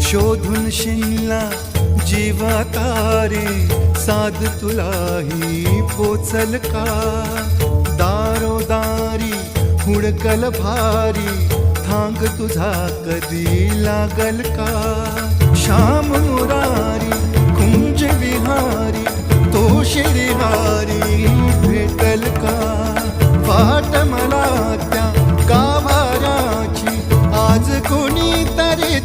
शोधून शिनला जीवा तारे, साध तुलाही पोचल का? दारोदारी हुडकल भारी, थांग तुझा कधी लागल का? श्याम मुरारी कुंज विहारी, तो शिरहारी भेटल का? वाट मला त्या गाभाऱ्याची, आज कोणी तरी